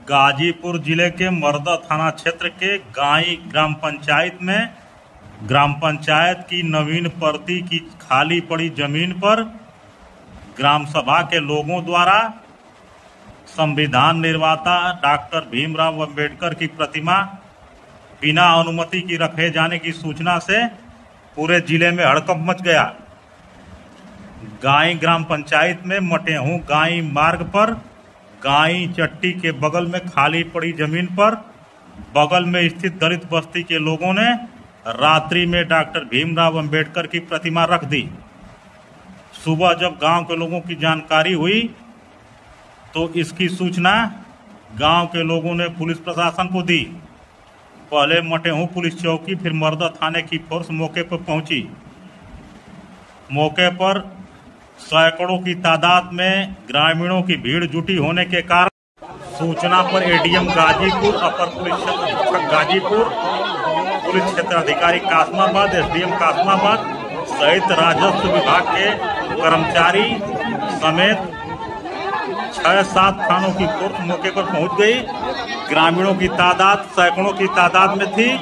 गाजीपुर जिले के मरदा थाना क्षेत्र के गाई ग्राम पंचायत में ग्राम पंचायत की नवीन परती की खाली पड़ी जमीन पर ग्राम सभा के लोगों द्वारा संविधान निर्माता डॉक्टर भीमराव अंबेडकर की प्रतिमा बिना अनुमति की रखे जाने की सूचना से पूरे जिले में हड़कंप मच गया। गाई ग्राम पंचायत में मटेहू गाई मार्ग पर गाई चट्टी के बगल में खाली पड़ी जमीन पर बगल में स्थित दलित बस्ती के लोगों ने रात्रि में डॉक्टर भीमराव अंबेडकर की प्रतिमा रख दी। सुबह जब गांव के लोगों की जानकारी हुई तो इसकी सूचना गांव के लोगों ने पुलिस प्रशासन को दी। पहले मटेहू पुलिस चौकी फिर मरदा थाने की फोर्स मौके पर पहुंची। मौके पर सैकड़ों की तादाद में ग्रामीणों की भीड़ जुटी होने के कारण सूचना पर एडीएम गाजीपुर, अपर पुलिस अधीक्षक गाजीपुर, पुलिस क्षेत्र अधिकारी कासमाबाद, एसडीएम कासमाबाद सहित राजस्व विभाग के कर्मचारी समेत 6-7 थानों की फोर्स मौके पर पहुंच गई। ग्रामीणों की तादाद सैकड़ों की तादाद में थी।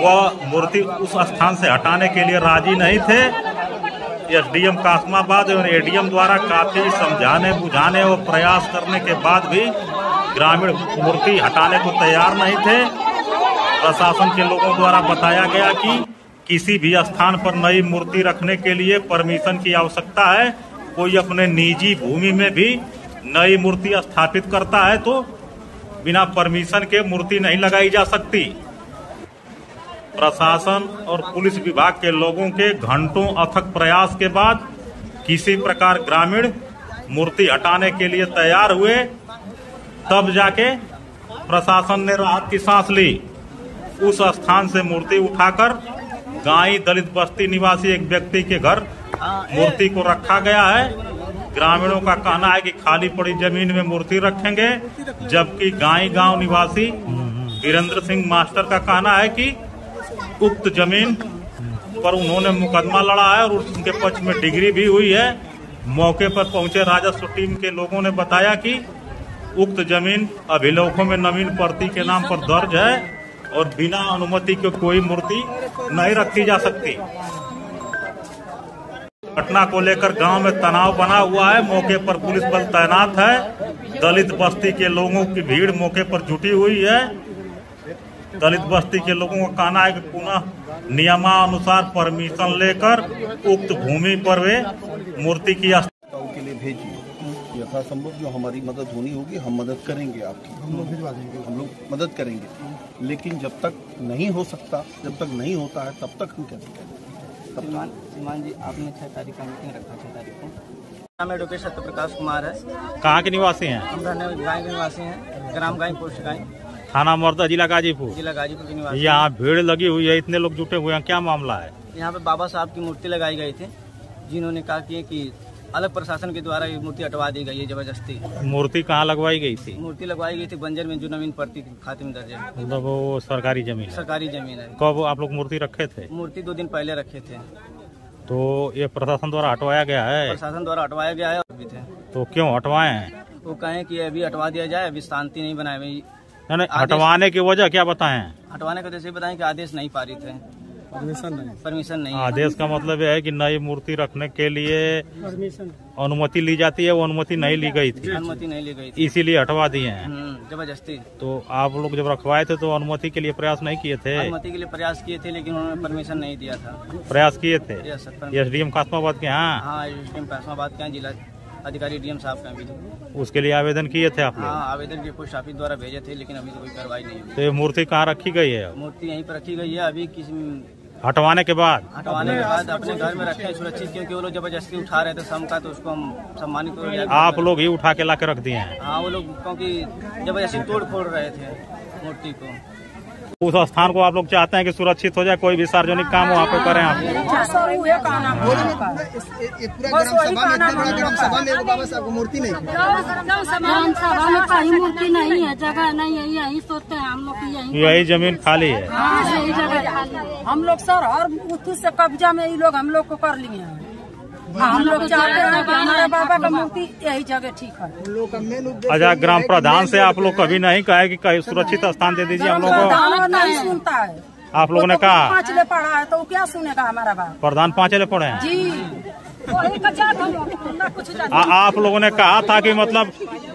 वह मूर्ति उस स्थान से हटाने के लिए राजी नहीं थे। एसडीएम कासमाबाद और एडीएम द्वारा काफी समझाने बुझाने और प्रयास करने के बाद भी ग्रामीण मूर्ति हटाने को तैयार नहीं थे। प्रशासन के लोगों द्वारा बताया गया कि किसी भी स्थान पर नई मूर्ति रखने के लिए परमिशन की आवश्यकता है। कोई अपने निजी भूमि में भी नई मूर्ति स्थापित करता है तो बिना परमिशन के मूर्ति नहीं लगाई जा सकती। प्रशासन और पुलिस विभाग के लोगों के घंटों अथक प्रयास के बाद किसी प्रकार ग्रामीण मूर्ति हटाने के लिए तैयार हुए। तब जाके प्रशासन ने राहत की सांस ली। उस स्थान से मूर्ति उठाकर गाई दलित बस्ती निवासी एक व्यक्ति के घर मूर्ति को रखा गया है। ग्रामीणों का कहना है कि खाली पड़ी जमीन में मूर्ति रखेंगे, जबकि गाई गांव निवासी वीरेंद्र सिंह मास्टर का कहना है कि उक्त जमीन पर उन्होंने मुकदमा लड़ा है और उनके पक्ष में डिग्री भी हुई है। मौके पर पहुंचे राजस्व टीम के लोगों ने बताया कि उक्त जमीन अभिलेखों में नवीन परती के नाम पर दर्ज है और बिना अनुमति के कोई मूर्ति नहीं रखी जा सकती। घटना को लेकर गांव में तनाव बना हुआ है। मौके पर पुलिस बल तैनात है। दलित बस्ती के लोगों की भीड़ मौके पर जुटी हुई है। दलित बस्ती के लोगों का कहना है कि पुनः नियमानुसार परमिशन लेकर उक्त भूमि पर वे मूर्ति की के लिए भेजिए। यथासंभव जो हमारी मदद होनी होगी हम मदद करेंगे आपकी, हम लोग भिजवा देंगे, हम लोग मदद करेंगे। लेकिन जब तक नहीं हो सकता, जब तक नहीं होता है तब तक हम कैसे करेंगे। श्रीमान जी, आपने 6 तारीख का मीटिंग रखा। 6 तारीख को नाम एडवोकेट सत्यप्रकाश कुमार है। कहाँ के निवासी हैं? हम गाय के निवासी हैं, ग्राम गाई पोस्ट गाई, थाना मरदा, जिला गाजीपुर के निवासी। यहाँ भीड़ लगी हुई है, इतने लोग जुटे हुए हैं, क्या मामला है? यहाँ पे बाबा साहब की मूर्ति लगाई गई थी, जिन्होंने कहा कि अलग प्रशासन के द्वारा ये मूर्ति हटवा दी गई है जबरदस्ती। मूर्ति कहाँ लगवाई गई थी? मूर्ति लगवाई गई थी बंजर में, जो नवीन परती खाते में दर्ज है। मतलब वो सरकारी जमीन है? सरकारी जमीन है। कब आप लोग मूर्ति रखे थे? मूर्ति 2 दिन पहले रखे थे। तो ये प्रशासन द्वारा हटवाया गया है? प्रशासन द्वारा हटवाया गया है। अभी थे तो क्यों हटवाए हैं? वो कहें कि अभी हटवा दिया जाए, अभी शांति नहीं बनाए। नहीं, हटवाने की वजह क्या बताएं? हटवाने का जैसे बताएं कि आदेश नहीं पारित है, परमिशन नहीं। आदेश का मतलब यह है कि नई मूर्ति रखने के लिए अनुमति ली जाती है, वो अनुमति नहीं ली गई थी। अनुमति नहीं ली गई थी, इसीलिए हटवा दिए हैं जबरदस्ती। तो आप लोग जब रखवाए थे तो अनुमति के लिए प्रयास नहीं किए थे? अनुमति के लिए प्रयास किए थे, लेकिन उन्होंने परमिशन नहीं दिया था। प्रयास किए थे? एसडीएम कासमाबाद के? हाँ, एसडीएम कासमाबाद के, जिला अधिकारी डीएम साहब का भी। उसके लिए आवेदन किए थे आप लोग? हाँ, आवेदन के पोस्ट ऑफिस द्वारा भेजे थे, लेकिन अभी कोई कार्रवाई नहीं हुई। तो ये मूर्ति कहाँ रखी गई है? मूर्ति यहीं पर रखी गई है। अभी किसी हटवाने के बाद अपने घर में रखे सुरक्षित, क्योंकि वो लोग जबरदस्ती उठा रहे थे शम का, तो उसको हम सम्मानित। आप लोग ही उठा के ला के रख दिए हैं? हाँ, वो लोग क्योंकि जबरदस्ती तोड़ फोड़ रहे थे मूर्ति को। उस स्थान को आप लोग चाहते हैं कि सुरक्षित हो जाए, कोई भी सार्वजनिक काम वहाँ पे करें आप? मूर्ति नहीं है, जगह नहीं है, यही सोचते हैं हम लोग। यही जमीन खाली है? यही जगह खाली है। हम लोग सर हर उस से कब्जा में ये लोग हम लोग को कर लिए हैं। हम लोग चाहते हैं कि हमारे बाबा का मूर्ति यही जगह ठीक है। अच्छा, ग्राम प्रधान से आप लोग कभी नहीं कहे कि कहीं सुरक्षित स्थान दे दीजिए हम लोग को? नहीं सुनता है। आप लोगों ने कहा 5 ले पढ़ा है तो वो क्या सुनेगा हमारा बाप? प्रधान 5 ले पढ़े हैं जी। कुछ आप लोगों ने कहा था कि मतलब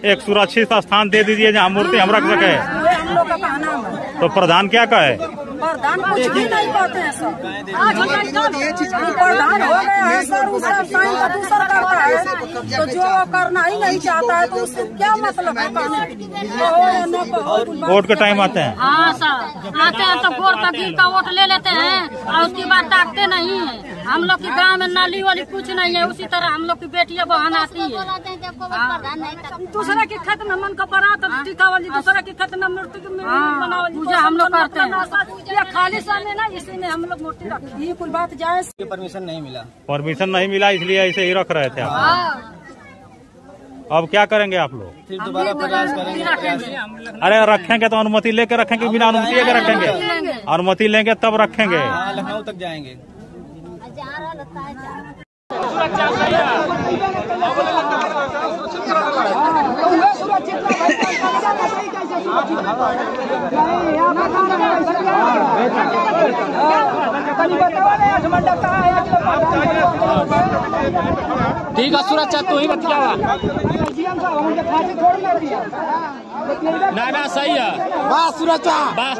एक सुरक्षित स्थान दे दीजिए जहाँ मूर्ति हम रख सके। हम लोग का कहना है। तो प्रधान क्या कहे? प्रधान कुछ भी नहीं कहते हैं सर। प्रधान हो गया है सर, उसका टाइम का दूसरा करता है तो जो करना ही नहीं चाहता है तो उससे क्या मतलब है कहने? वोट के टाइम आते हैं। हाँ सर, आते हैं तो गोर तक का वोट ले लेते हैं और उसके बाद ताकते नहीं है। हम लोग के गांव में नाली वाली कुछ नहीं है, उसी तरह हम लोग की बेटियां बहन आती है। दूसरा के खेत में मन का बारात टीका वाली, दूसरा के खेत में मूर्ति पूजा हम लोग करते हैं। या खाली सामने ना, इसी में हम लोग मूर्ति रखते हैं। कुल बात जाए, परमिशन नहीं मिला। परमिशन नहीं मिला इसलिए ऐसे ही रख रहे थे आप। अब क्या करेंगे आप लोग? फिर दोबारा प्रयास करेंगे। अरे रखेंगे तो अनुमति लेके रखेंगे, बिना अनुमति लेके रखेंगे? अनुमति लेंगे तब रखेंगे। लखनऊ तक जाएंगे। ठीक है, सुरक्षा तो ही बतिया ना सही है। बस सुरक्षा बस।